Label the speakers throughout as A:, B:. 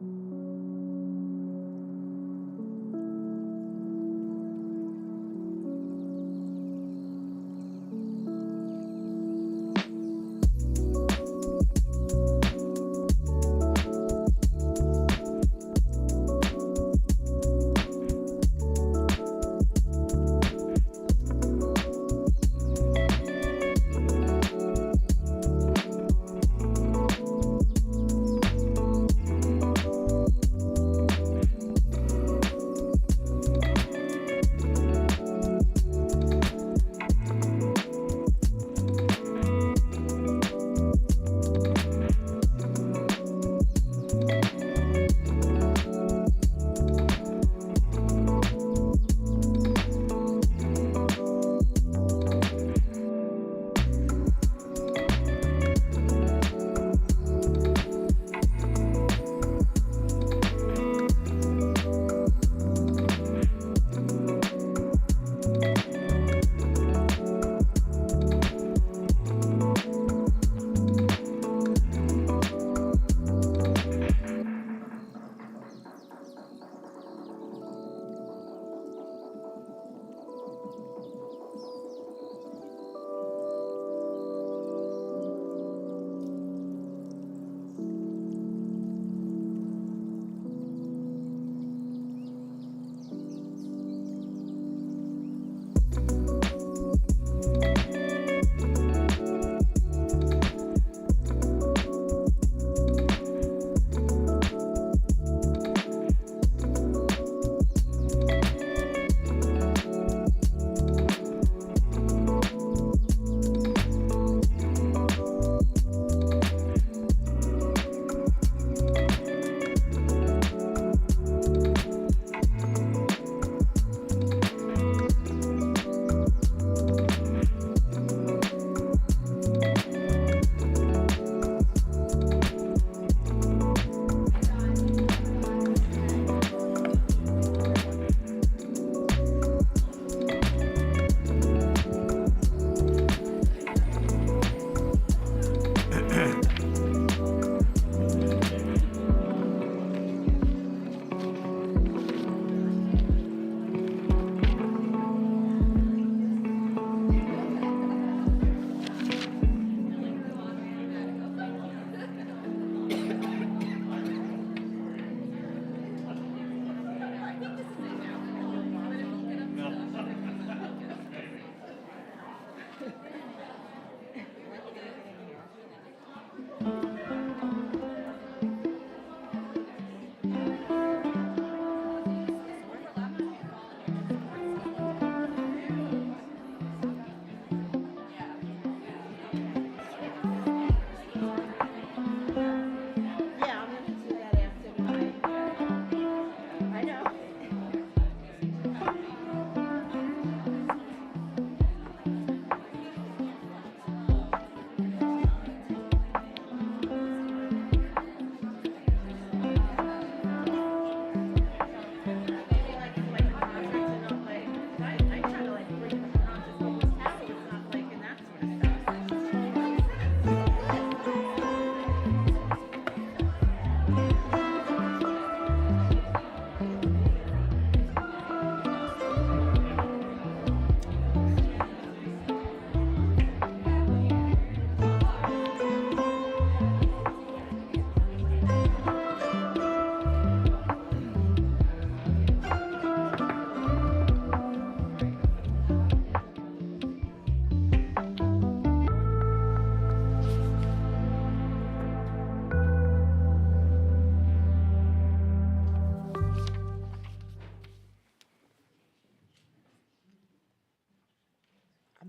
A: I'm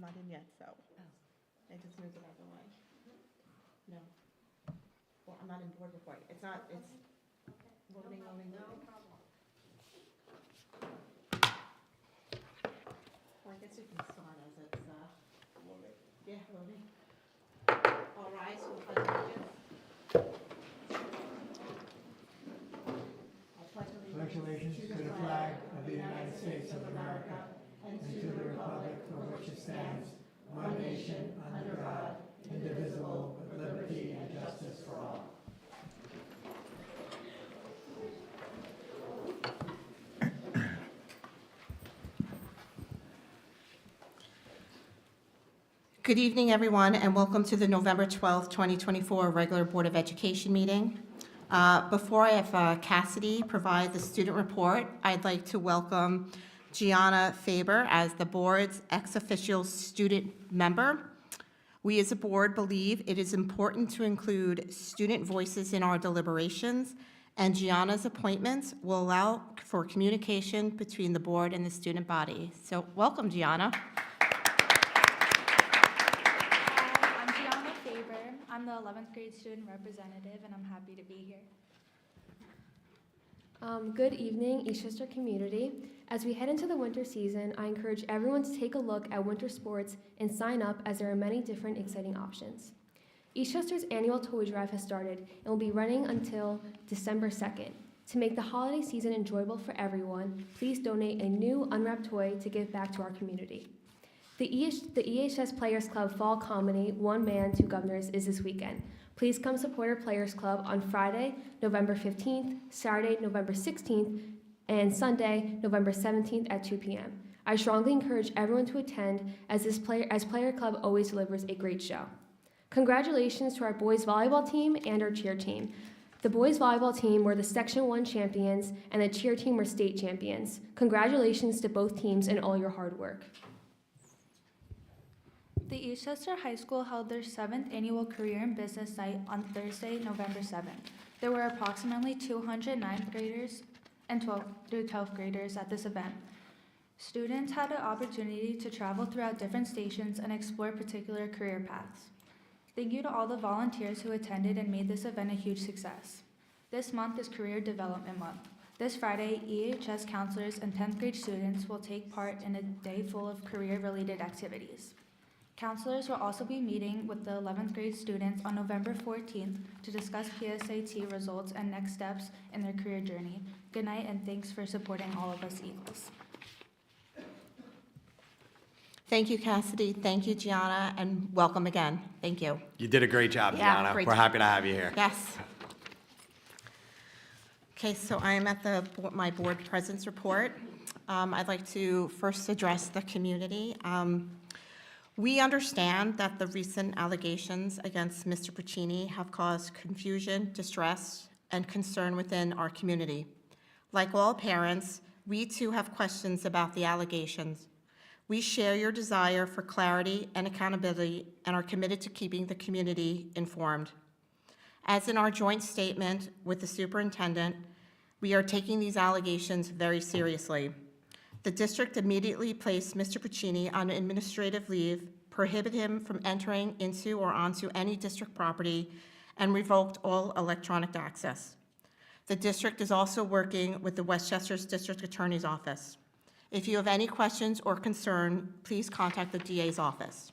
A: not in yet, so I just moved it out of the way. No. Well, I'm not in board report. It's not, it's loading. Well, I guess you can start as it's, yeah, loading. All rise for the pledge of allegiance. I
B: Pledge allegiance to the flag of the United States of America and to the republic for which it stands, one nation, under God, indivisible, with liberty and justice for all.
A: Good evening, everyone, and welcome to the November 12th, 2024 regular Board of Education meeting. Before I have Cassidy provide the student report, I'd like to welcome Gianna Faber as the board's ex-officio student member. We as a board believe it is important to include student voices in our deliberations, and Gianna's appointments will allow for communication between the board and the student body. So welcome, Gianna.
C: I'm the 11th grade student representative, and I'm happy to be here.
D: Good evening, Eastchester community. As we head into the winter season, I encourage everyone to take a look at winter sports and sign up, as there are many different exciting options. Eastchester's annual toy drive has started and will be running until December 2nd. To make the holiday season enjoyable for everyone, please donate a new unwrapped toy to give back to our community. The EHS Players Club Fall Comedy, One Man, Two Governors, is this weekend. Please come support our Players Club on Friday, November 15th, Saturday, November 16th, and Sunday, November 17th at 2 p.m. I strongly encourage everyone to attend, as Player Club always delivers a great show. Congratulations to our boys volleyball team and our cheer team. The boys volleyball team were the Section 1 champions, and the cheer team were state champions. Congratulations to both teams and all your hard work.
C: The Eastchester High School held their 7th annual Career in Business Night on Thursday, November 7th. There were approximately 200 9th graders and 12th graders at this event. Students had the opportunity to travel throughout different stations and explore particular career paths. Thank you to all the volunteers who attended and made this event a huge success. This month is Career Development Month. This Friday, EHS counselors and 10th grade students will take part in a day full of career-related activities. Counselors will also be meeting with the 11th grade students on November 14th to discuss PSAT results and next steps in their career journey. Good night, and thanks for supporting all of us Eagles.
A: Thank you, Cassidy. Thank you, Gianna, and welcome again. Thank you.
E: You did a great job,
A: Yeah,
E: Gianna.
A: great
E: We're
A: job.
E: happy to have you here.
A: Yes. Okay, so I am at my board presence report. I'd like to first address the community. We understand that the recent allegations against Mr. Puccini have caused confusion, distress, and concern within our community. Like all parents, we too have questions about the allegations. We share your desire for clarity and accountability and are committed to keeping the community informed. As in our joint statement with the superintendent, we are taking these allegations very seriously. The district immediately placed Mr. Puccini on administrative leave, prohibited him from entering into or onto any district property, and revoked all electronic access. The district is also working with the Westchester's District Attorney's Office. If you have any questions or concern, please contact the DA's office.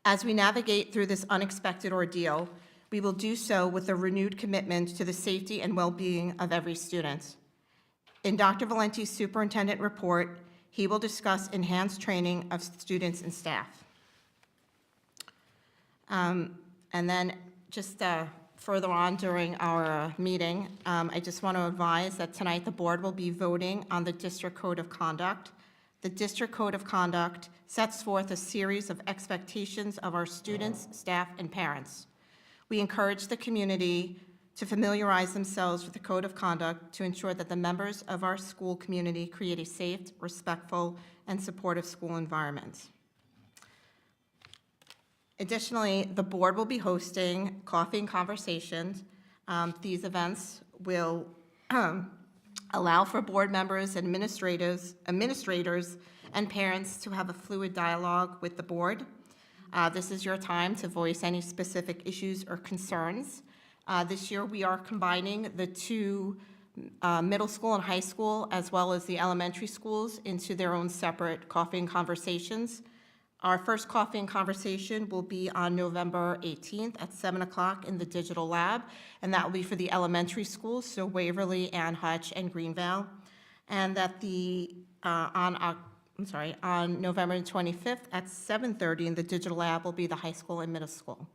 A: As we navigate through this unexpected ordeal, we will do so with a renewed commitment to the safety and well-being of every student. In Dr. Valenti's superintendent report, he will discuss enhanced training of students and staff. And then just further on during our meeting, I just want to advise that tonight the board will be voting on the District Code of Conduct. The District Code of Conduct sets forth a series of expectations of our students, staff, and parents. We encourage the community to familiarize themselves with the Code of Conduct to ensure that the members of our school community create a safe, respectful, and supportive school environment. Additionally, the board will be hosting coffee and conversations. These events will allow for board members, administrators, and parents to have a fluid dialogue with the board. This is your time to voice any specific issues or concerns. This year, we are combining the two middle school and high school, as well as the elementary schools, into their own separate coffee and conversations. Our first coffee and conversation will be on November 18th at 7 o'clock in the digital lab, and that will be for the elementary schools, so Waverly, Ann Hutch, and Greenvale. And that on November 25th at 7:30 in the digital lab will be the high school and middle school.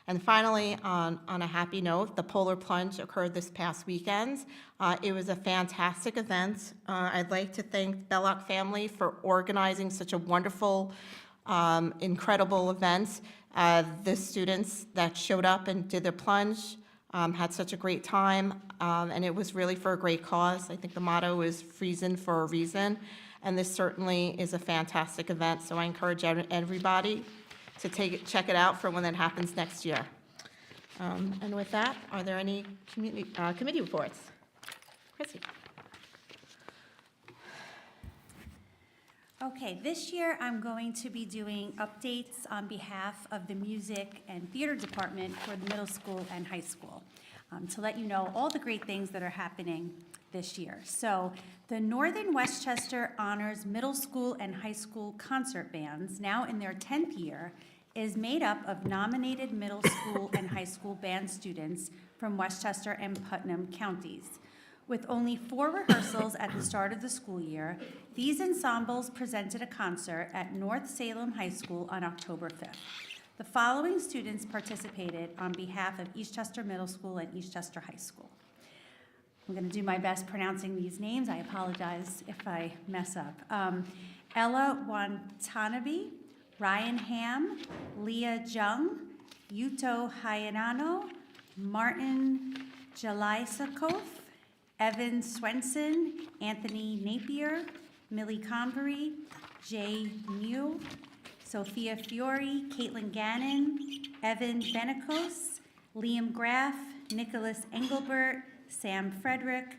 A: And finally, on a happy note, the Polar Plunge occurred this past weekend. It was a fantastic event. I'd like to thank Belloc family for organizing such a wonderful incredible event. The students that showed up and did their plunge had such a great time, and it was really for a great cause. I think the motto is "Freezing for a Reason," and this certainly is a fantastic event, so I encourage everybody to check it out for when that happens next year. And with that, are there any committee reports? Chrissy?
E: Okay, this year I'm going to be doing updates on behalf of the music and theater department for the middle school and high school, to let you know all the great things that are happening this year. So the Northern Westchester Honors Middle School and High School concert bands, now in their 10th year, is made up of nominated middle school and high school band students from Westchester and Putnam counties. With only 4 rehearsals at the start of the school year, these ensembles presented a concert at North Salem High School on October 5th. The following students participated on behalf of Eastchester Middle School and Eastchester High School. I'm going to do my best pronouncing these names. I apologize if I mess up. Ella Watanabe, Ryan Ham, Leah Jung, Yuto Hayanano, Martin Jalaisakov, Evan Swenson, Anthony Napier, Millie Convery, Jay New, Sophia Fiore, Caitlin Gannon, Evan Benekos, Liam Graff, Nicholas Engelbert, Sam Frederick,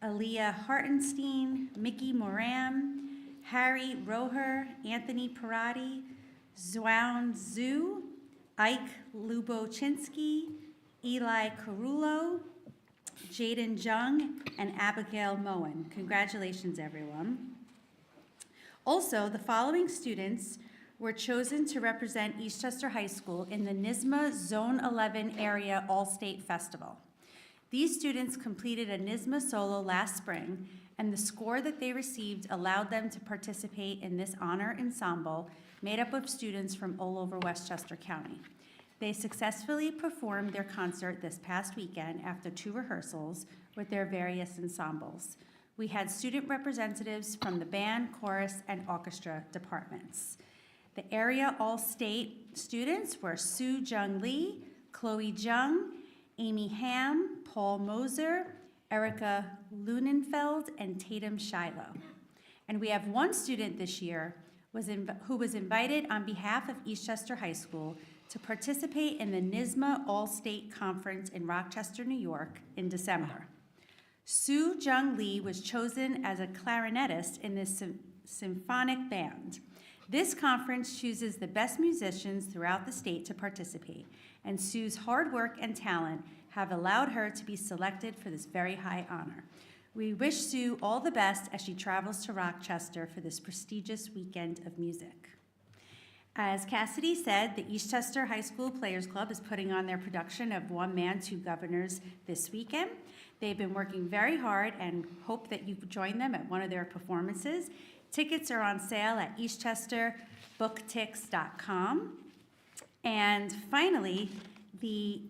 E: Aaliyah Hartenstein, Mickey Moran, Harry Roher, Anthony Parati, Zhuan Zhu, Ike Lubochinsky, Eli Carullo, Jaden Jung, and Abigail Moen. Congratulations, everyone. Also, the following students were chosen to represent Eastchester High School in the NYSSMA Zone 11 Area All-State Festival. These students completed a NYSSMA solo last spring, and the score that they received allowed them to participate in this honor ensemble made up of students from all over Westchester County. They successfully performed their concert this past weekend after 2 rehearsals with their various ensembles. We had student representatives from the band, chorus, and orchestra departments. The area all-state students were Sue Jung Lee, Chloe Jung, Amy Ham, Paul Moser, Erica Lunenfeld, and Tatum Shiloh. And we have one student this year who was invited on behalf of Eastchester High School to participate in the NYSSMA All-State Conference in Rochester, New York in December. Sue Jung Lee was chosen as a clarinetist in this symphonic band. This conference chooses the best musicians throughout the state to participate, and Sue's hard work and talent have allowed her to be selected for this very high honor. We wish Sue all the best as she travels to Rochester for this prestigious weekend of music. As Cassidy said, the Eastchester High School Players Club is putting on their production of One Man, Two Governors this weekend. They've been working very hard and hope that you join them at one of their performances. Tickets are on sale at eastchesterBookTix.com. And finally, the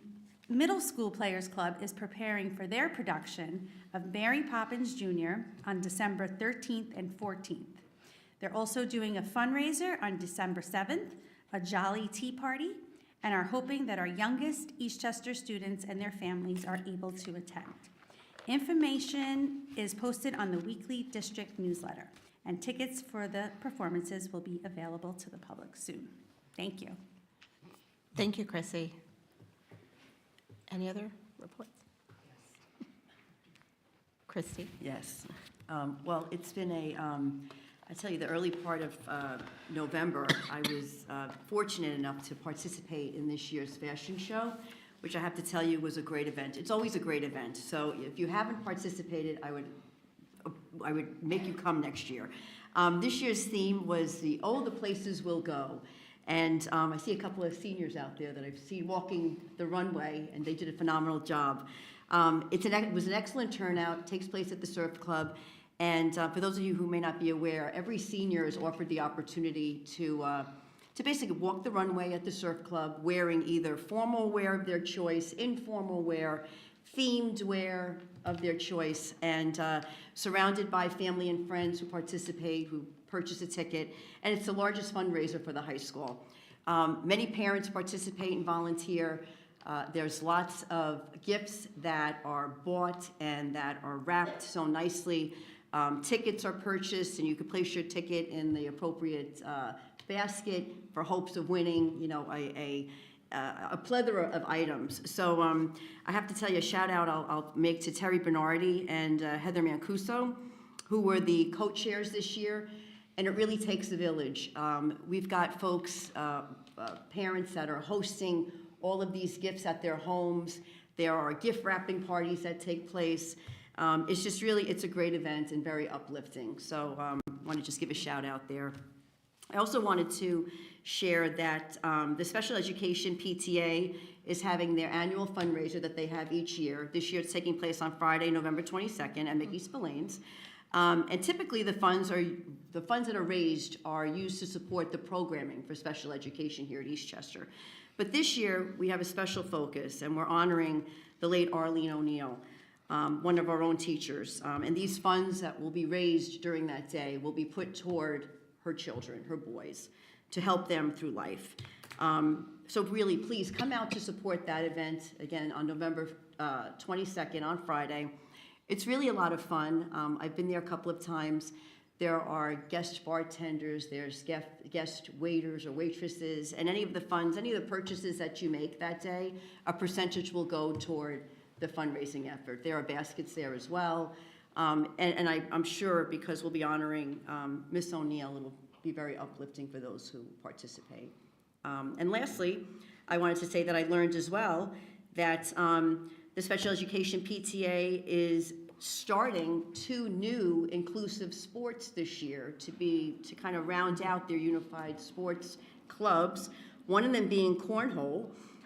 E: Middle School Players Club is preparing for their production of Mary Poppins Jr. on December 13th and 14th. They're also doing a fundraiser on December 7th, a Jolly Tea Party, and are hoping that our youngest Eastchester students and their families are able to attend. Information is posted on the weekly district newsletter, and tickets for the performances will be available to the public soon. Thank you.
A: Thank you, Chrissy. Any other reports? Christy?
F: Yes. Well, it's been I tell you, the early part of November, I was fortunate enough to participate in this year's fashion show, which I have to tell you was a great event. It's always a great event. So if you haven't participated, I would make you come next year. This year's theme was the Places We'll Go. And I see a couple of seniors out there that I've seen walking the runway, and they did a phenomenal job. It was an excellent turnout. It takes place at the Surf Club. And for those of you who may not be aware, every senior is offered the opportunity to basically walk the runway at the Surf Club wearing either formal wear of their choice, informal wear, themed wear of their choice, and surrounded by family and friends who participate, who purchase a ticket, and it's the largest fundraiser for the high school. Many parents participate and volunteer. There's lots of gifts that are bought and that are wrapped so nicely. Tickets are purchased, and you can place your ticket in the appropriate basket for hopes of winning, you know, a plethora of items. So I have to tell you a shout out I'll make to Terry Bernardi and Heather Mancuso, who were the co-chairs this year, and it really takes a village. We've got folks, parents that are hosting all of these gifts at their homes. There are gift wrapping parties that take place. It's just really, it's a great event and very uplifting. So I want to just give a shout out there. I also wanted to share that the Special Education PTA is having their annual fundraiser that they have each year. This year it's taking place on Friday, November 22nd at Mickey Spillane's. And typically the funds that are raised are used to support the programming for special education here at Eastchester. But this year we have a special focus, and we're honoring the late Arlene O'Neill, one of our own teachers. And these funds that will be raised during that day will be put toward her children, her boys, to help them through life. So really, please come out to support that event, again, on November 22nd, on Friday. It's really a lot of fun. I've been there a couple of times. There are guest bartenders, there's guest waiters or waitresses, and any of the funds, any of the purchases that you make that day, a percentage will go toward the fundraising effort. There are baskets there as well. And I'm sure, because we'll be honoring Miss O'Neill, it'll be very uplifting for those who participate. And lastly, I wanted to say that I learned as well that the Special Education PTA is starting 2 new inclusive sports this year to kind of round out their unified sports clubs, one of them being cornhole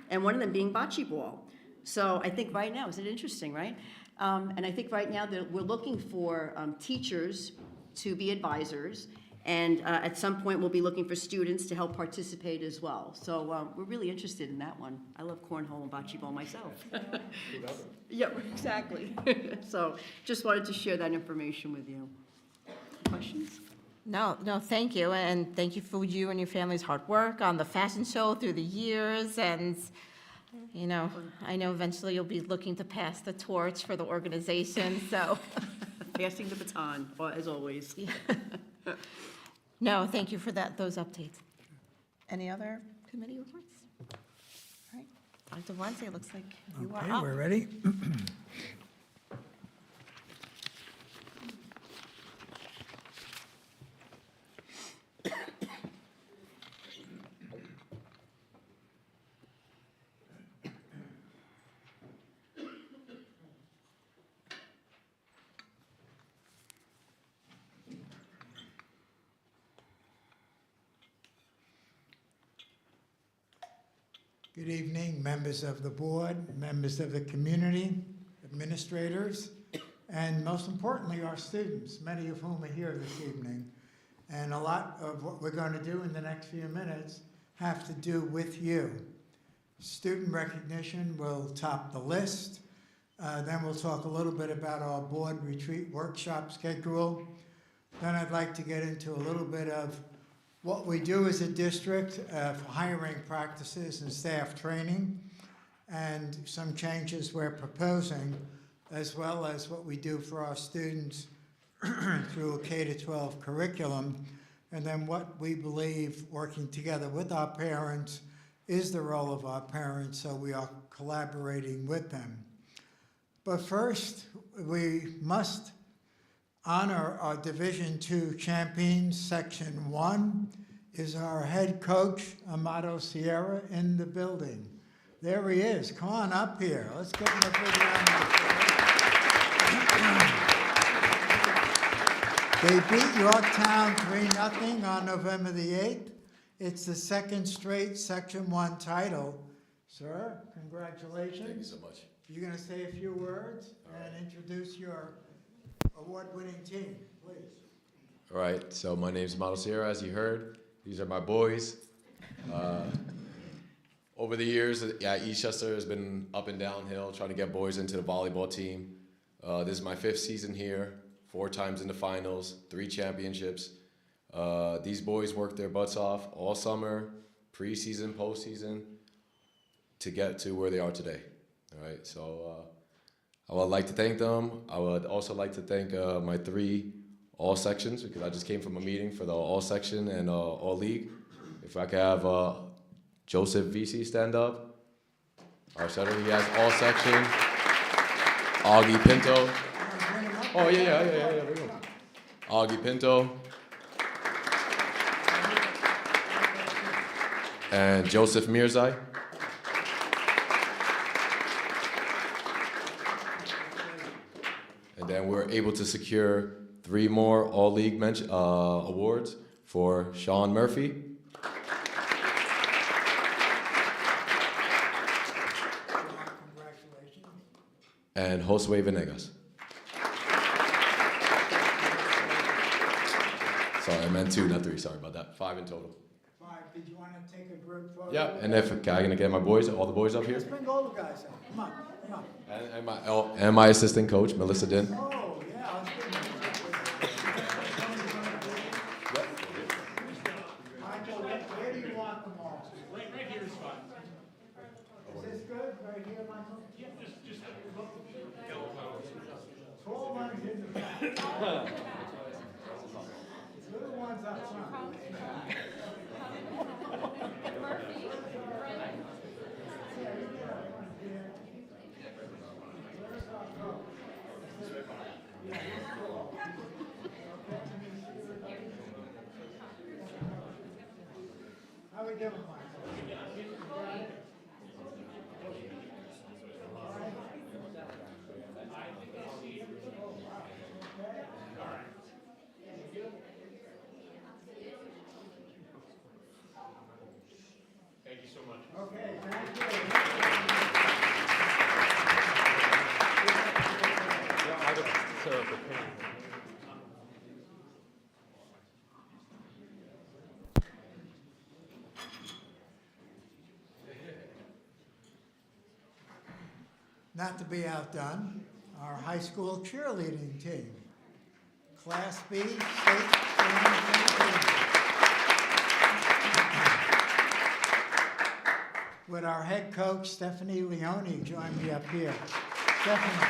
F: and one of them being bocce ball. So I think right now, isn't it interesting, right? And I think right now that we're looking for teachers to be advisors, and at some point we'll be looking for students to help participate as well. So we're really interested in that one. I love cornhole and bocce ball myself. Yeah, exactly. So just wanted to share that information with you. Questions?
A: No, thank you, and thank you for you and your family's hard work on the fashion show through the years, and you know, I know eventually you'll be looking to pass the torch for the organization, so.
F: Passing the baton, as always.
A: No, thank you for those updates. Any other committee reports? All right, Dr. Valencia, looks like you are
B: Okay,
A: up.
B: we're ready. Good evening, members of the board, members of the community, administrators, and most importantly, our students, many of whom are here this evening. And a lot of what we're going to do in the next few minutes have to do with you. Student recognition will top the list. Then we'll talk a little bit about our board retreat workshop schedule. Then I'd like to get into a little bit of what we do as a district for hiring practices and staff training, and some changes we're proposing, as well as what we do for our students through a K-12 curriculum, and then what we believe, working together with our parents, is the role of our parents, so we are collaborating with them. But first, we must honor our Division II champions. Section 1 is our head coach, Amado Sierra, in the building. There he is. Come on up here. Let's give him a big round of applause. They beat Yorktown 3-0 on November the 8th. It's the second straight Section 1 title. Sir, congratulations.
G: Thank you so much.
B: You're going to say a few words and introduce your award-winning team, please.
G: All right, so my name's Amado Sierra, as you heard. These are my boys. Over the years, Eastchester has been up and downhill trying to get boys into the volleyball team. This is my 5th season here, 4 times in the finals, 3 championships. These boys worked their butts off all summer, preseason, postseason, to get to where they are today. All right, so I would like to thank them. I would also like to thank my 3 all sections, because I just came from a meeting for the all section and all league. If I could have Joseph VC stand up, our setter, he has all section. Augie Pinto. Oh yeah. Bring him. Augie Pinto. And Joseph Mirzai. And then we're able to secure 3 more all-league awards for Sean Murphy.
B: Congratulations.
G: And Josue Venegas. Sorry, I meant 2, not 3. Sorry about that. 5 in total.
B: 5, did you want to take a group photo?
G: Yeah, and if I'm gonna get my boys, all the boys up here,
B: Let's bring all the guys up. Come on, come on.
G: and my assistant coach Melissa Din.
B: Oh, yeah, let's bring them. Michael, where do you want them all?
H: Right here is fine.
B: Is this good, right here, Michael?
H: Yeah, just
B: Tall ones in the back. Little ones up front. How we doing, Michael?
H: thank you so much.
B: Okay, thank you. Not to be outdone, our high school cheerleading team, Class B State Champion. With our head coach, Stephanie Leone, join me up here. Stephanie.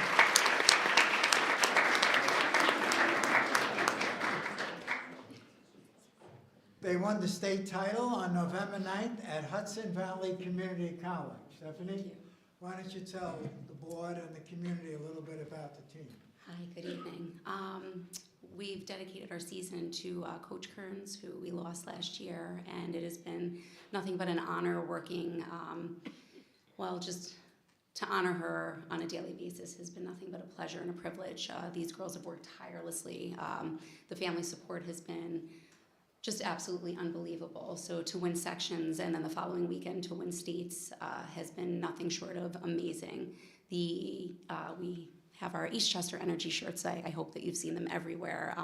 B: They won the state title on November 9th at Hudson Valley Community College. Stephanie, why don't you tell the board and the community a little bit about the team?
I: Hi, good evening. We've dedicated our season to Coach Kearns, who we lost last year, and it has been nothing but an honor working, just to honor her on a daily basis has been nothing but a pleasure and a privilege. These girls have worked tirelessly. The family support has been just absolutely unbelievable. So to win sections and then the following weekend to win states has been nothing short of amazing. We have our Eastchester Energy shirts. I hope that you've seen them everywhere.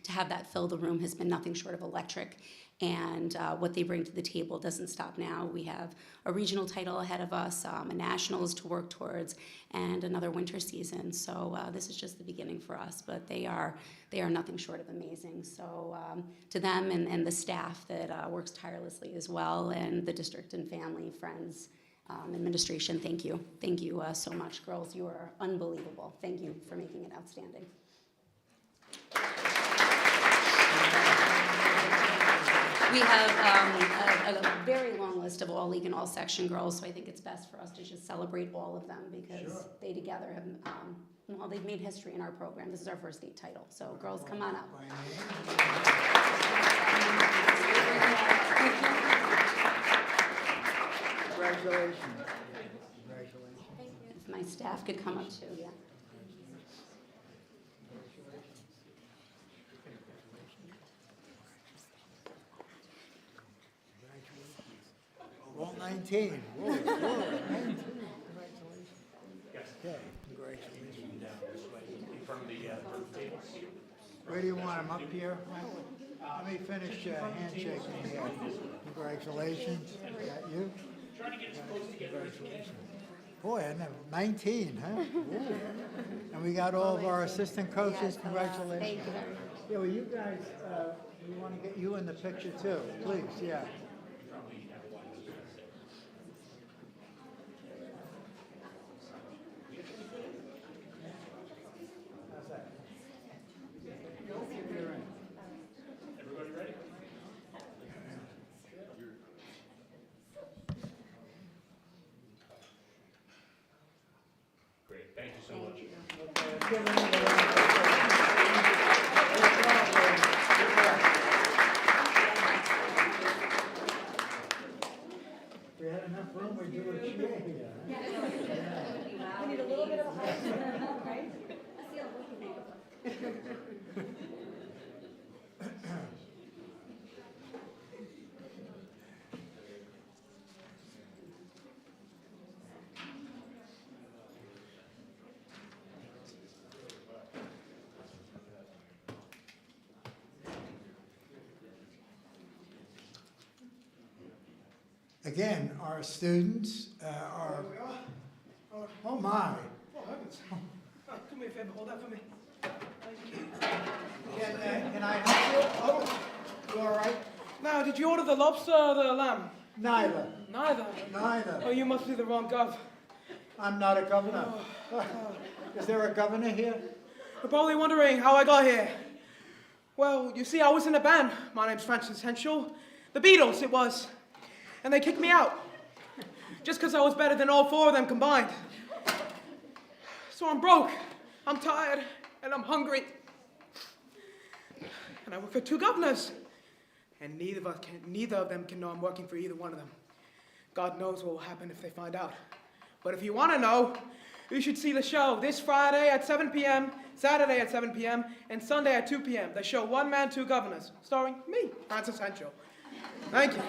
I: To have that fill the room has been nothing short of electric. And what they bring to the table doesn't stop now. We have a regional title ahead of us, a nationals to work towards, and another winter season. So this is just the beginning for us, but they are nothing short of amazing. So to them and the staff that works tirelessly as well, and the district and family, friends, administration, thank you. Thank you so much, girls. You are unbelievable. Thank you for making it outstanding. We have a very long list of all league and all section girls, so I think it's best for us to just celebrate all of them because they together have, they've made history in our program. This is our first state title, so girls, come on up.
B: Congratulations. Congratulations.
I: If my staff could come up too, yeah.
B: All 19. Whoa, 19. Congratulations. Okay, congratulations.
H: From the table.
B: Where do you want them, up here? Let me finish handshaking here. Congratulations. Is that you? Congratulations. Boy, I never, 19, huh? Ooh. And we got all of our assistant coaches. Congratulations.
I: Thank you.
B: Yeah, well, you guys We want to get you in the picture too, please, yeah. How's that? You're in.
H: Everybody ready? Great, thank you so much.
B: Let's give another round of applause. Good job, ladies. Good work. If we had enough room, we'd do a cheer here.
J: We need a little bit of a hug, right?
B: Again, our students are, oh my.
K: Oh, heavens. Do me a favor, hold that for me.
B: Can I help you? Oh, you all right?
K: Now, did you order the lobster or the lamb?
B: Neither,
K: Neither.
B: neither.
K: Oh, you must be the wrong gov.
B: I'm not a governor. Is there a governor here?
K: You're probably wondering how I got here. Well, you see, I was in a band. My name's Francis Henschel. The Beatles, it was. And they kicked me out. Just because I was better than all four of them combined. So I'm broke, I'm tired, and I'm hungry. And I work for two governors. And neither of them can know I'm working for either one of them. God knows what will happen if they find out. But if you want to know, you should see the show this Friday at 7 p.m., Saturday at 7 p.m., and Sunday at 2 p.m. The show One Man, Two Governors, starring me, Francis Henschel. Thank you.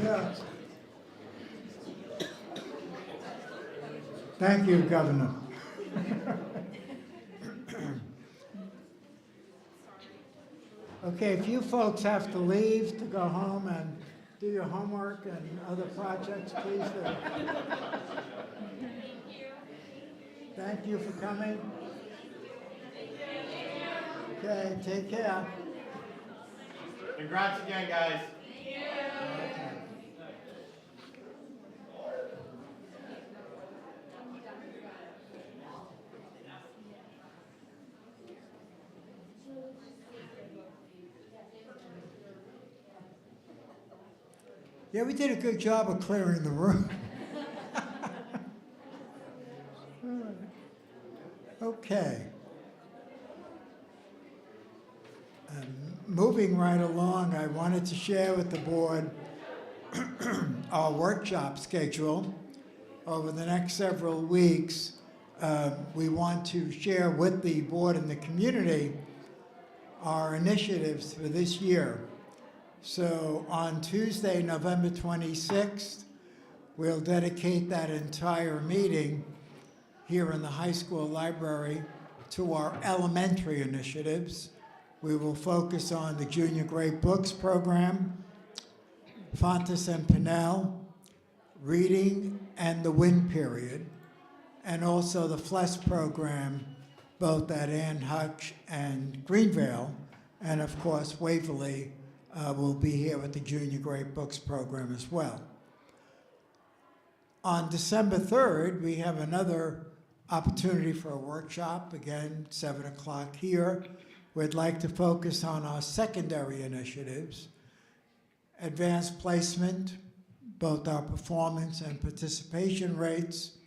B: Yeah. Thank you, Governor. Okay, if you folks have to leave to go home and do your homework and other projects, please do. Thank you for coming. Okay, take care.
H: Congrats again, guys.
B: Yeah, we did a good job of clearing the room. Okay. Moving right along, I wanted to share with the board our workshop schedule. Over the next several weeks, we want to share with the board and the community our initiatives for this year. So on Tuesday, November 26th, we'll dedicate that entire meeting here in the high school library to our elementary initiatives. We will focus on the Junior Great Books program, Fontes and Pinnell, reading and the WIN period, and also the FLES program, both at Ann Hutch and Greenvale, and of course Waverly will be here with the Junior Great Books program as well. On December 3rd, we have another opportunity for a workshop, again, 7 o'clock here. We'd like to focus on our secondary initiatives, advanced placement, both our performance and participation rates,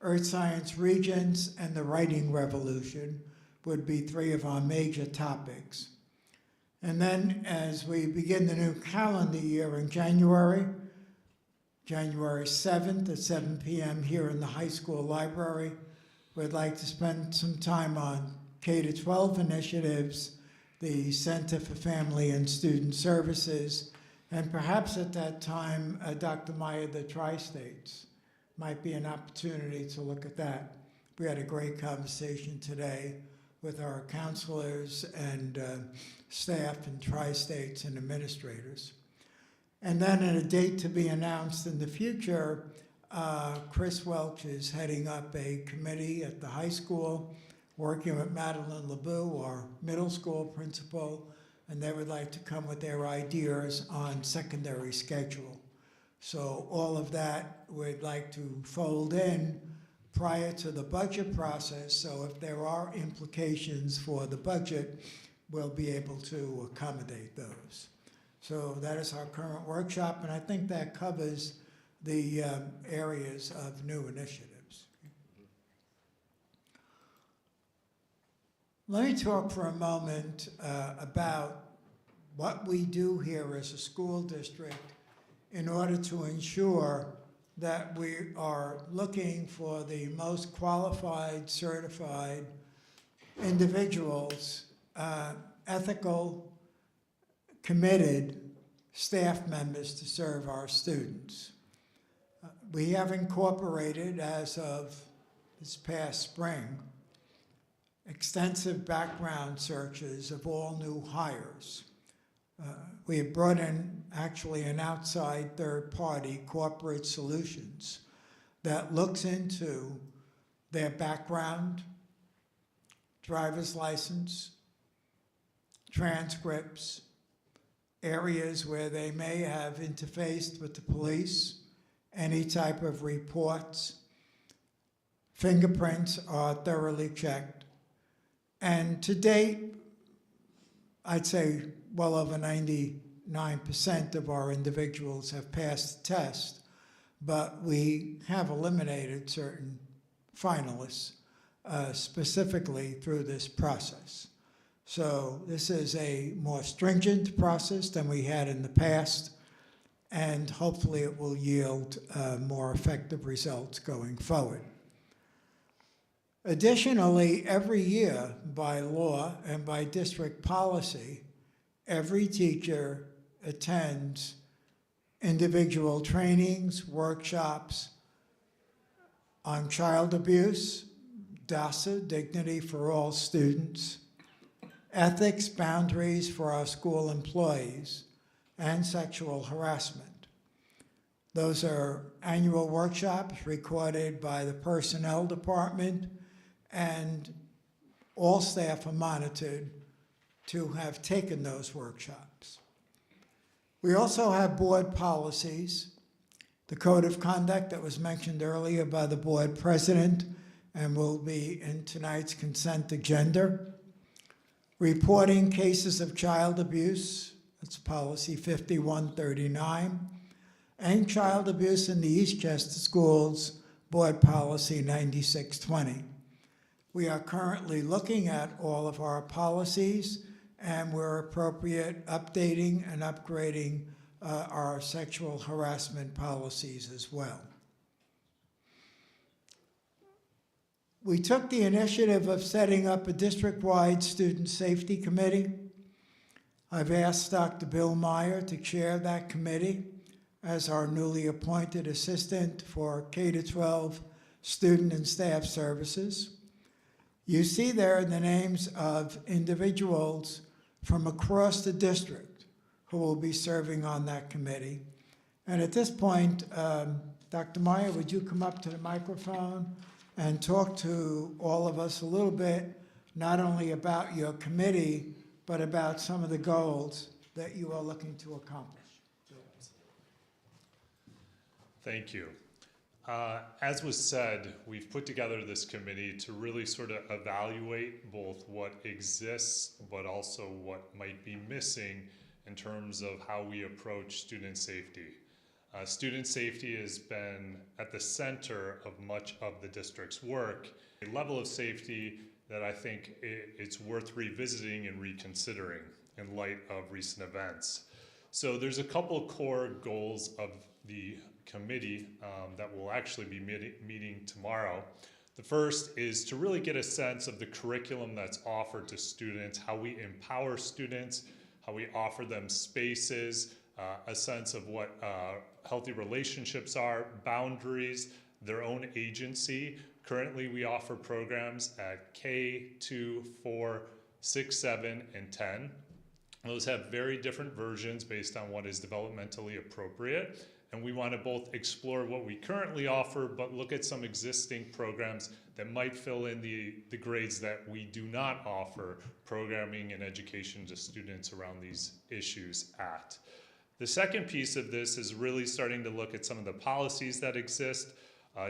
B: earth science regions, and the writing revolution would be three of our major topics. And then as we begin the new calendar year in January 7th at 7 p.m. here in the high school library, we'd like to spend some time on K-12 initiatives, the Center for Family and Student Services, and perhaps at that time, Dr. Meyer, the Tri-States might be an opportunity to look at that. We had a great conversation today with our counselors and staff in Tri-States and administrators. And then at a date to be announced in the future, Chris Welch is heading up a committee at the high school, working with Madeline LeBeau, our middle school principal, and they would like to come with their ideas on secondary schedule. So all of that we'd like to fold in prior to the budget process, so if there are implications for the budget, we'll be able to accommodate those. So that is our current workshop, and I think that covers the areas of new initiatives. Let me talk for a moment about what we do here as a school district in order to ensure that we are looking for the most qualified, certified individuals, ethical, committed staff members to serve our students. We have incorporated, as of this past spring, extensive background searches of all new hires. We have brought in actually an outside third party, Corporate Solutions, that looks into their background, driver's license, transcripts, areas where they may have interfaced with the police, any type of reports. Fingerprints are thoroughly checked. And to date, I'd say well over 99% of our individuals have passed the test, but we have eliminated certain finalists specifically through this process. So this is a more stringent process than we had in the past, and hopefully it will yield more effective results going forward. Additionally, every year by law and by district policy, every teacher attends individual trainings, workshops on child abuse, DASA, Dignity for All Students, ethics, boundaries for our school employees, and sexual harassment. Those are annual workshops recorded by the personnel department, and all staff are monitored to have taken those workshops. We also have board policies, the code of conduct that was mentioned earlier by the board president and will be in tonight's consent agenda. Reporting cases of child abuse, that's policy 5139, and child abuse in the Eastchester Schools, board policy 9620. We are currently looking at all of our policies, and we're appropriate updating and upgrading our sexual harassment policies as well. We took the initiative of setting up a district-wide student safety committee. I've asked Dr. Bill Meyer to chair that committee as our newly appointed assistant for K-12 student and staff services. You see there the names of individuals from across the district who will be serving on that committee. And at this point, Dr. Meyer, would you come up to the microphone and talk to all of us a little bit, not only about your committee, but about some of the goals that you are looking to accomplish.
L: Thank you. As was said, we've put together this committee to really sort of evaluate both what exists, but also what might be missing in terms of how we approach student safety. Student safety has been at the center of much of the district's work, a level of safety that I think it's worth revisiting and reconsidering in light of recent events. So there's a couple core goals of the committee that will actually be meeting tomorrow. The first is to really get a sense of the curriculum that's offered to students, how we empower students, how we offer them spaces, a sense of what healthy relationships are, boundaries, their own agency. Currently, we offer programs at K, 2, 4, 6, 7, and 10. Those have very different versions based on what is developmentally appropriate. And we want to both explore what we currently offer, but look at some existing programs that might fill in the grades that we do not offer programming and education to students around these issues at. The second piece of this is really starting to look at some of the policies that exist.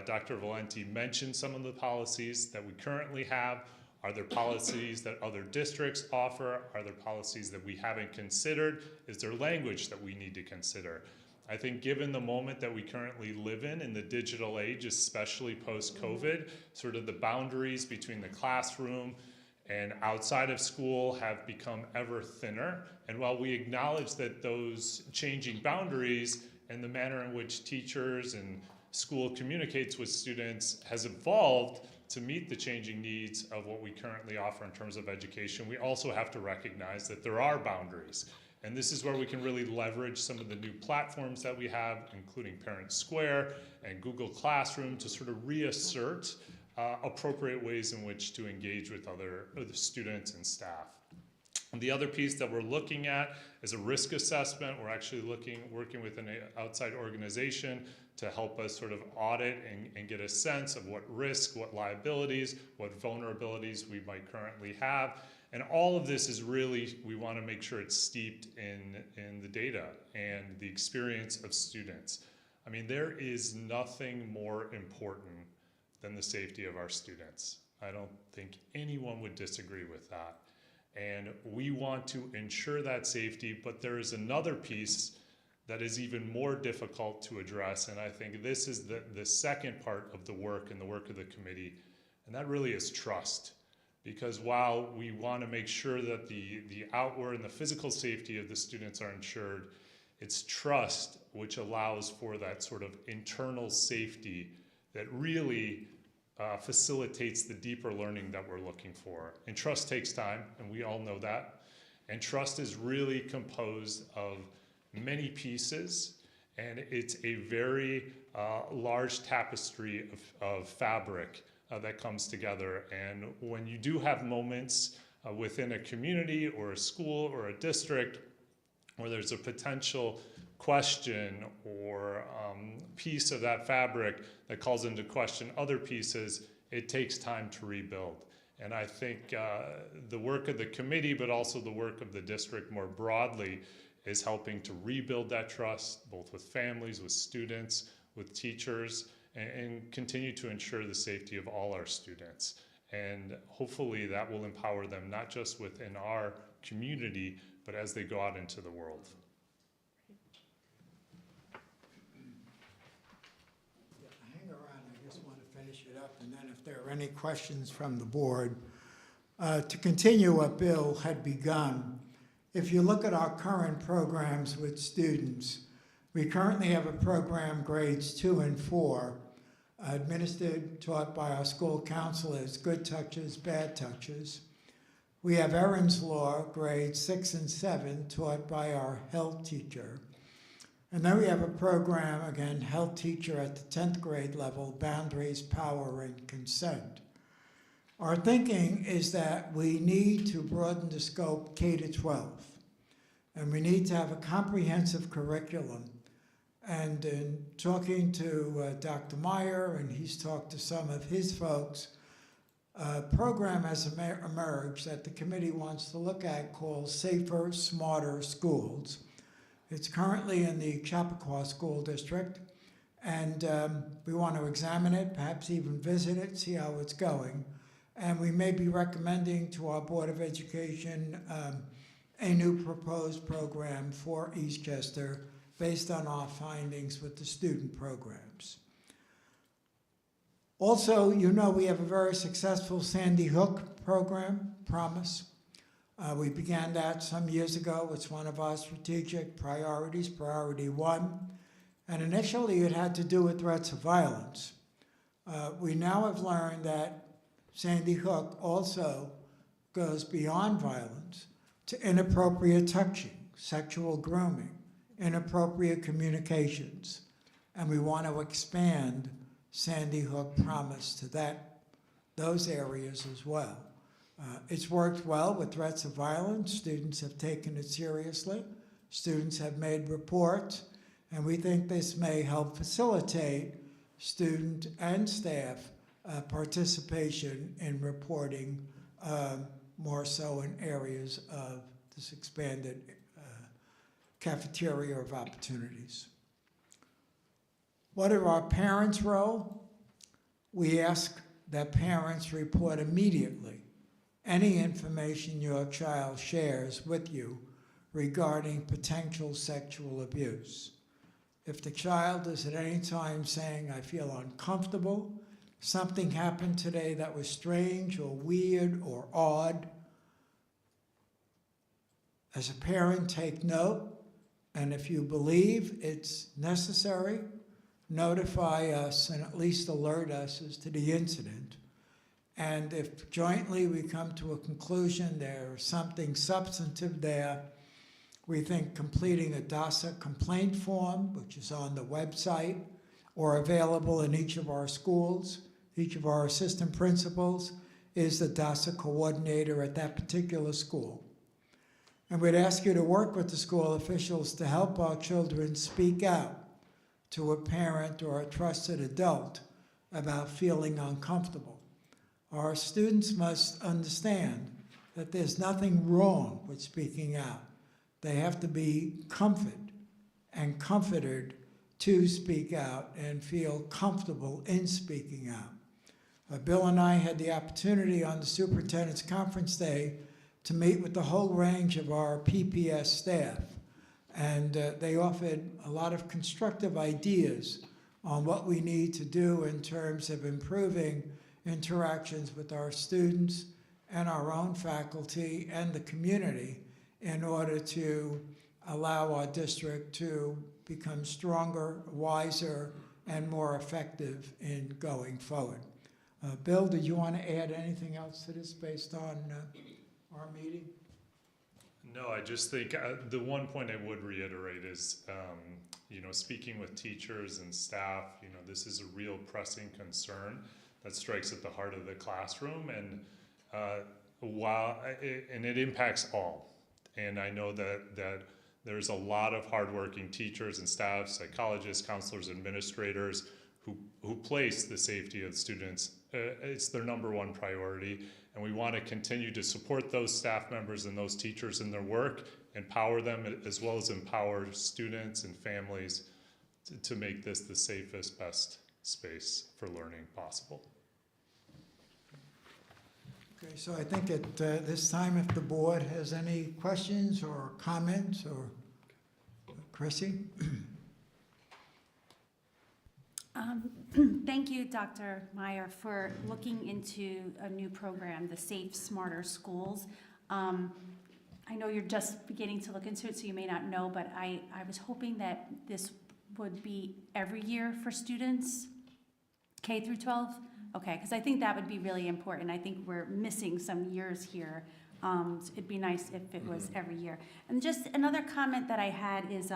L: Dr. Valenti mentioned some of the policies that we currently have. Are there policies that other districts offer? Are there policies that we haven't considered? Is there language that we need to consider? I think given the moment that we currently live in the digital age, especially post-COVID, sort of the boundaries between the classroom and outside of school have become ever thinner. And while we acknowledge that those changing boundaries and the manner in which teachers and school communicates with students has evolved to meet the changing needs of what we currently offer in terms of education, we also have to recognize that there are boundaries. And this is where we can really leverage some of the new platforms that we have, including Parent Square and Google Classroom, to sort of reassert appropriate ways in which to engage with other students and staff. And the other piece that we're looking at is a risk assessment. We're actually working with an outside organization to help us sort of audit and get a sense of what risk, what liabilities, what vulnerabilities we might currently have. And all of this is really, we want to make sure it's steeped in the data and the experience of students. I mean, there is nothing more important than the safety of our students. I don't think anyone would disagree with that. And we want to ensure that safety, but there is another piece that is even more difficult to address, and I think this is the second part of the work and the work of the committee, and that really is trust. Because while we want to make sure that the outward and the physical safety of the students are ensured, it's trust which allows for that sort of internal safety that really facilitates the deeper learning that we're looking for. And trust takes time, and we all know that. And trust is really composed of many pieces, and it's a very large tapestry of fabric that comes together. And when you do have moments within a community or a school or a district where there's a potential question or piece of that fabric that calls into question other pieces, it takes time to rebuild. And I think the work of the committee, but also the work of the district more broadly, is helping to rebuild that trust, both with families, with students, with teachers, and continue to ensure the safety of all our students. And hopefully that will empower them, not just within our community, but as they go out into the world.
B: Hang around, I just want to finish it up, and then if there are any questions from the board. To continue what Bill had begun, if you look at our current programs with students, we currently have a program grades 2 and 4, administered, taught by our school counselors, good touches, bad touches. We have Erin's Law, grades 6 and 7, taught by our health teacher. And then we have a program, again, health teacher at the 10th grade level, boundaries, power, and consent. Our thinking is that we need to broaden the scope K to 12, and we need to have a comprehensive curriculum. And in talking to Dr. Meyer, and he's talked to some of his folks, a program has emerged that the committee wants to look at called Safer, Smarter Schools. It's currently in the Chappaqua School District, and we want to examine it, perhaps even visit it, see how it's going. And we may be recommending to our Board of Education a new proposed program for Eastchester based on our findings with the student programs. Also, you know we have a very successful Sandy Hook program, Promise. We began that some years ago. It's one of our strategic priorities, priority 1. And initially it had to do with threats of violence. We now have learned that Sandy Hook also goes beyond violence to inappropriate touching, sexual grooming, inappropriate communications. And we want to expand Sandy Hook Promise to those areas as well. It's worked well with threats of violence. Students have taken it seriously. Students have made reports, and we think this may help facilitate student and staff participation in reporting, more so in areas of this expanded cafeteria of opportunities. What are our parents' role? We ask that parents report immediately any information your child shares with you regarding potential sexual abuse. If the child is at any time saying, I feel uncomfortable, something happened today that was strange or weird or odd, as a parent, take note, and if you believe it's necessary, notify us and at least alert us as to the incident. And if jointly we come to a conclusion there's something substantive there, we think completing a DASA complaint form, which is on the website or available in each of our schools, each of our assistant principals is the DASA coordinator at that particular school. And we'd ask you to work with the school officials to help our children speak out to a parent or a trusted adult about feeling uncomfortable. Our students must understand that there's nothing wrong with speaking out. They have to be comforted and comforted to speak out and feel comfortable in speaking out. Bill and I had the opportunity on the Superintendent's Conference Day to meet with the whole range of our PPS staff. And they offered a lot of constructive ideas on what we need to do in terms of improving interactions with our students and our own faculty and the community in order to allow our district to become stronger, wiser, and more effective in going forward. Bill, did you want to add anything else to this based on our meeting?
L: No, I just think the one point I would reiterate is, speaking with teachers and staff, this is a real pressing concern that strikes at the heart of the classroom, and it impacts all. And I know that there's a lot of hardworking teachers and staff, psychologists, counselors, administrators who place the safety of students. It's their number one priority, and we want to continue to support those staff members and those teachers in their work, empower them, as well as empower students and families to make this the safest, best space for learning possible.
B: Okay, so I think at this time, if the board has any questions or comments, or Chrissy?
E: Thank you, Dr. Meyer, for looking into a new program, the Safe, Smarter Schools. I know you're just beginning to look into it, so you may not know, but I was hoping that this would be every year for students, K through 12? Okay, because I think that would be really important. I think we're missing some years here. So it'd be nice if it was every year. And just another comment that I had is,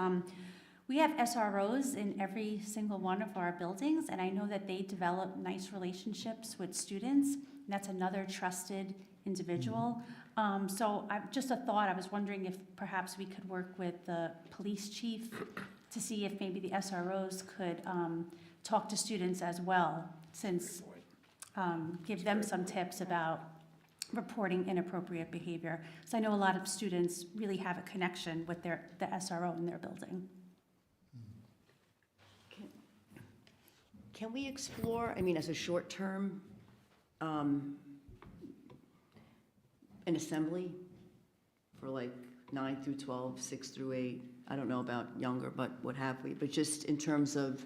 E: we have SROs in every single one of our buildings, and I know that they develop nice relationships with students. And that's another trusted individual. So just a thought, I was wondering if perhaps we could work with the police chief to see if maybe the SROs could talk to students as well, since give them some tips about reporting inappropriate behavior. So I know a lot of students really have a connection with the SRO in their building.
F: Can we explore, as a short term, an assembly for like 9 through 12, 6 through 8? I don't know about younger, but what have we? But just in terms of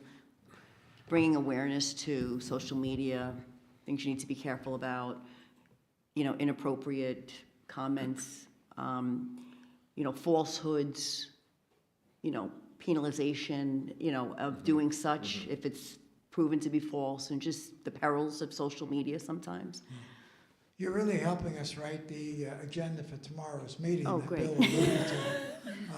F: bringing awareness to social media, things you need to be careful about, inappropriate comments, falsehoods, penalization, of doing such if it's proven to be false, and just the perils of social media sometimes.
B: You're really helping us write the agenda for tomorrow's meeting.
F: Oh,
B: that
F: great.
B: Bill alluded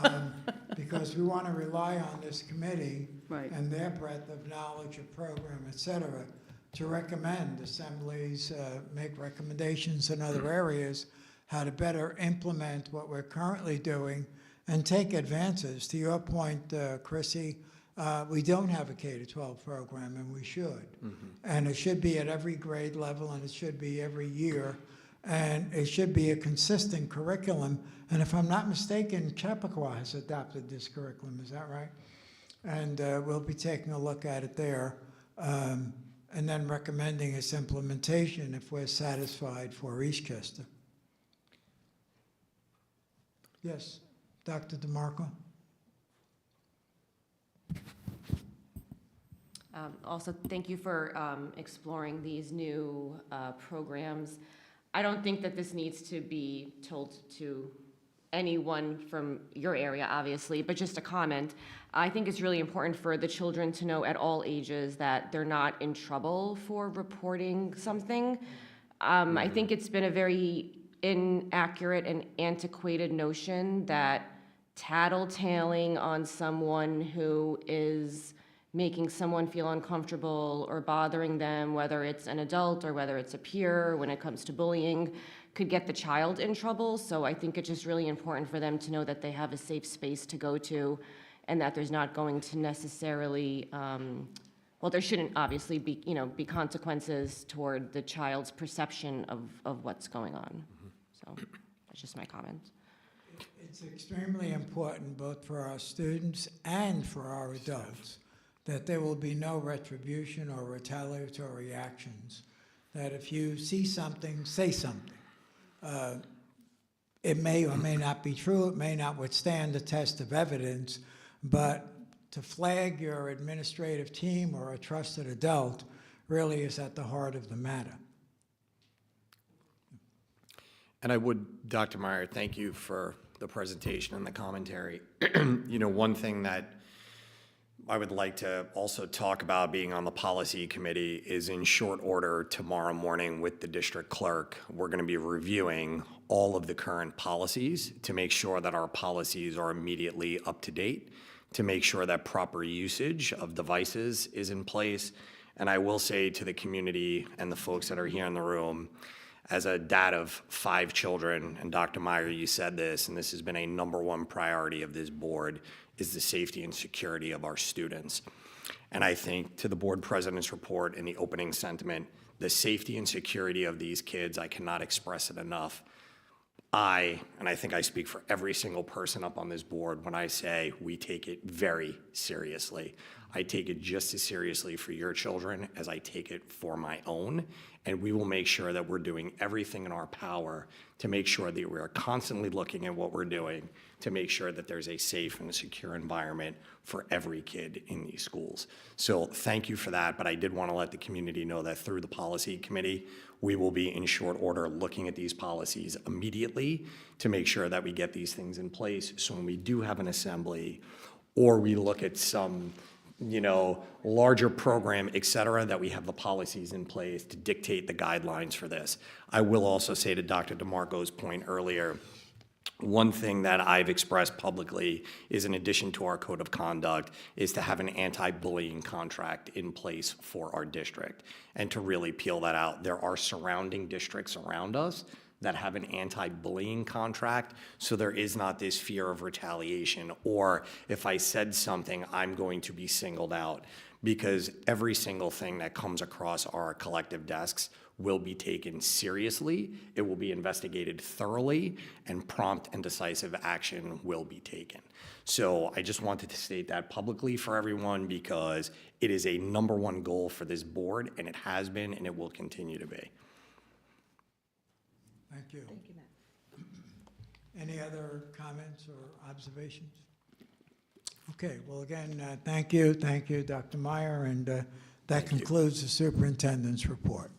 B: to, because we want to rely on this committee
F: Right.
B: and their breadth of knowledge of program, et cetera, to recommend assemblies, make recommendations in other areas, how to better implement what we're currently doing and take advances. To your point, Chrissy, we don't have a K-12 program, and we should. And it should be at every grade level, and it should be every year. And it should be a consistent curriculum. And if I'm not mistaken, Chappaqua has adopted this curriculum, is that right? And we'll be taking a look at it there, and then recommending its implementation if we're satisfied for Eastchester. Yes, Dr. DeMarco?
J: Also, thank you for exploring these new programs. I don't think that this needs to be told to anyone from your area, obviously, but just a comment. I think it's really important for the children to know at all ages that they're not in trouble for reporting something. I think it's been a very inaccurate and antiquated notion that tattletaling on someone who is making someone feel uncomfortable or bothering them, whether it's an adult or whether it's a peer, when it comes to bullying, could get the child in trouble. So I think it's just really important for them to know that they have a safe space to go to, and that there's not going to necessarily, well, there shouldn't obviously be, be consequences toward the child's perception of what's going on. So that's just my comment.
B: It's extremely important, both for our students and for our adults, that there will be no retribution or retaliatory actions. That if you see something, say something. It may or may not be true, it may not withstand the test of evidence, but to flag your administrative team or a trusted adult really is at the heart of the matter.
M: And I would, Dr. Meyer, thank you for the presentation and the commentary. One thing that I would like to also talk about being on the policy committee is in short order tomorrow morning with the district clerk, we're going to be reviewing all of the current policies to make sure that our policies are immediately up to date, to make sure that proper usage of devices is in place. And I will say to the community and the folks that are here in the room, as a dad of 5 children, and Dr. Meyer, you said this, and this has been a #1 priority of this board, is the safety and security of our students. And I think to the board president's report in the opening sentiment, the safety and security of these kids, I cannot express it enough. And I think I speak for every single person up on this board when I say we take it very seriously. I take it just as seriously for your children as I take it for my own, and we will make sure that we're doing everything in our power to make sure that we are constantly looking at what we're doing to make sure that there's a safe and a secure environment for every kid in these schools. So thank you for that, but I did want to let the community know that through the policy committee, we will be in short order looking at these policies immediately to make sure that we get these things in place, so when we do have an assembly or we look at some larger program, et cetera, that we have the policies in place to dictate the guidelines for this. I will also say to Dr. DeMarco's point earlier, one thing that I've expressed publicly is, in addition to our code of conduct, is to have an anti-bullying contract in place for our district. And to really peel that out, there are surrounding districts around us that have an anti-bullying contract, so there is not this fear of retaliation, or if I said something, I'm going to be singled out, because every single thing that comes across our collective desks will be taken seriously, it will be investigated thoroughly, and prompt and decisive action will be taken. So I just wanted to state that publicly for everyone, because it is a #1 goal for this board, and it has been, and it will continue to be.
B: Thank you. Thank you, Matt. Any other comments or observations? Okay, well, again, thank you, Dr. Meyer, and that concludes the superintendent's report.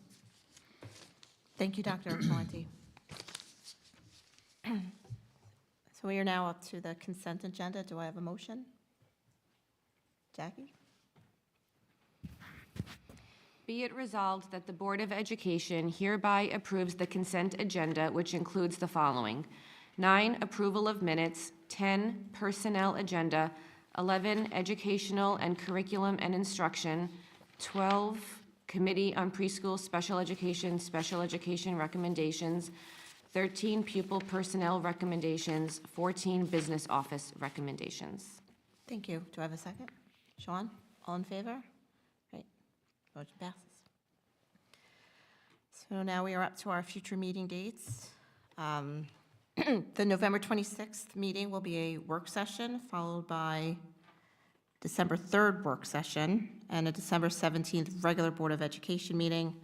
A: Thank you, Dr. Valenti. So we are now up to the consent agenda. Do I have a motion? Jackie?
J: Be it resolved that the Board of Education hereby approves the consent agenda, which includes the following: 9, approval of minutes; 10, personnel agenda; 11, educational and curriculum and instruction; 12, Committee on Preschool Special Education recommendations, 13 pupil personnel recommendations, 14 business office recommendations.
A: Thank you. Do I have a second? Sean, all in favor? Great. Motion passes. So now we are up to our future meeting dates. The November 26th meeting will be a work session, followed by December 3rd work session, and a December 17th regular Board of Education meeting.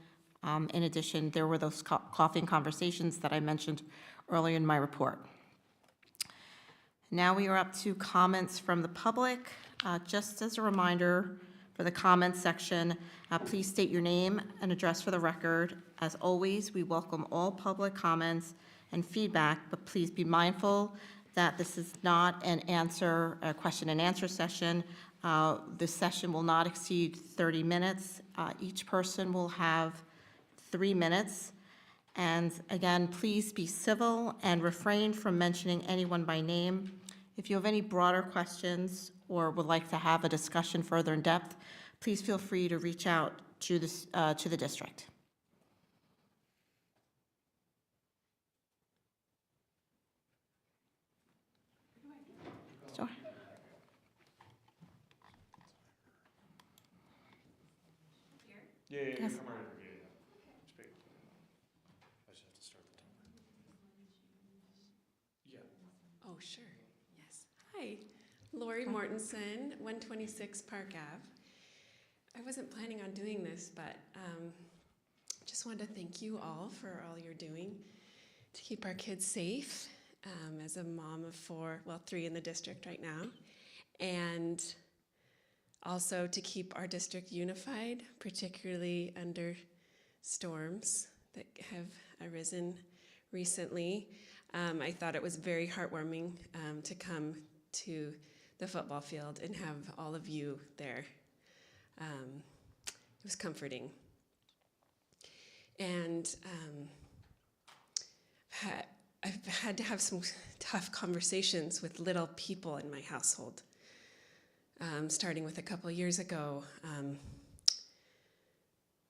A: In addition, there were those coffee and conversations that I mentioned earlier in my report. Now we are up to comments from the public. Just as a reminder, for the comments section, please state your name and address for the record. As always, we welcome all public comments and feedback, but please be mindful that this is not a question and answer session. This session will not exceed 30 minutes. Each person will have 3 minutes. And again, please be civil and refrain from mentioning anyone by name. If you have any broader questions or would like to have a discussion further in depth, please feel free to reach out to the district. Sure.
L: Yeah,
A: Yes.
L: come right over here. Speak. I just have to start the timer. Yeah.
N: Oh, sure, yes. Hi, Lori Mortensen, 126 Park Ave. I wasn't planning on doing this, but just wanted to thank you all for all you're doing to keep our kids safe. As a mom of 4, well, 3 in the district right now, and also to keep our district unified, particularly under storms that have arisen recently. I thought it was very heartwarming to come to the football field and have all of you there. It was comforting. And I've had to have some tough conversations with little people in my household, starting with a couple years ago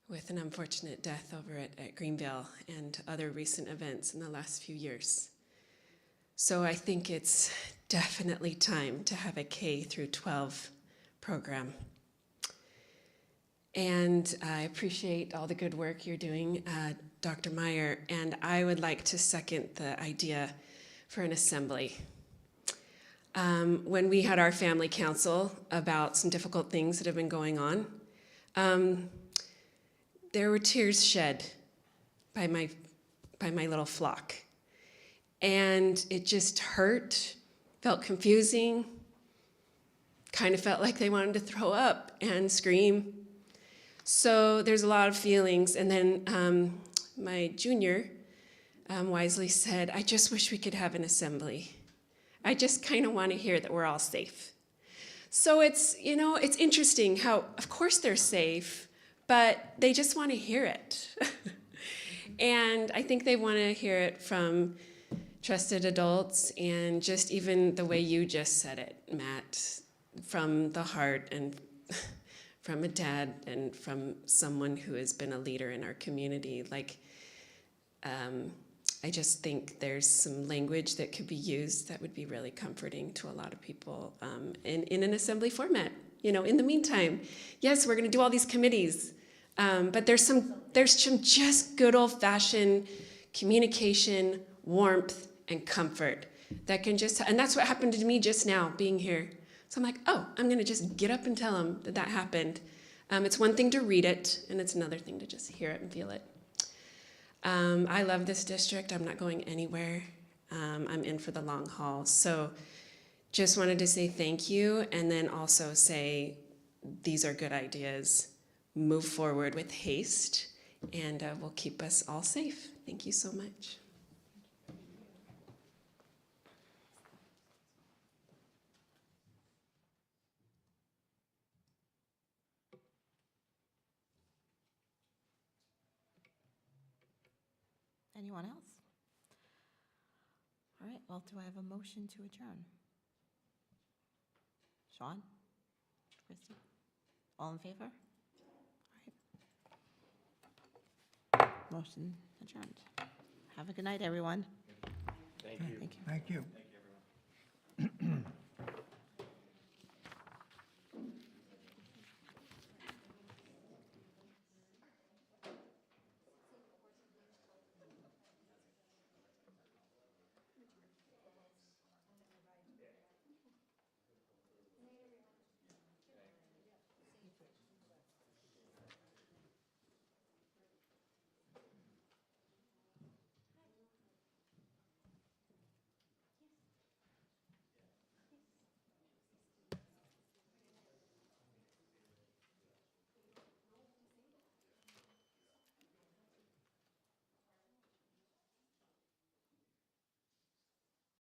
N: with an unfortunate death over at Greenville and other recent events in the last few years. So I think it's definitely time to have a K through 12 program. And I appreciate all the good work you're doing, Dr. Meyer, and I would like to second the idea for an assembly. When we had our family council about some difficult things that have been going on, there were tears shed by my little flock. And it just hurt, felt confusing, kind of felt like they wanted to throw up and scream. So there's a lot of feelings. And then my junior wisely said, I just wish we could have an assembly. I just kind of want to hear that we're all safe. So it's interesting how, of course they're safe, but they just want to hear it. And I think they want to hear it from trusted adults and just even the way you just said it, Matt, from the heart and from a dad and from someone who has been a leader in our community. I just think there's some language that could be used that would be really comforting to a lot of people in an assembly format. In the meantime, yes, we're going to do all these committees, but there's some just good old-fashioned communication, warmth, and comfort that can and that's what happened to me just now, being here. So I'm like, oh, I'm going to just get up and tell them that happened. It's one thing to read it, and it's another thing to just hear it and feel it. I love this district. I'm not going anywhere. I'm in for the long haul. So just wanted to say thank you, and then also say these are good ideas. Move forward with haste, and will keep us all safe. Thank you so much.
A: Anyone else? All right, well, do I have a motion to adjourn? Sean? Christie? All in favor? All right. Motion adjourned. Have a good night, everyone.
M: Thank you.
A: Thank you.
B: Thank you.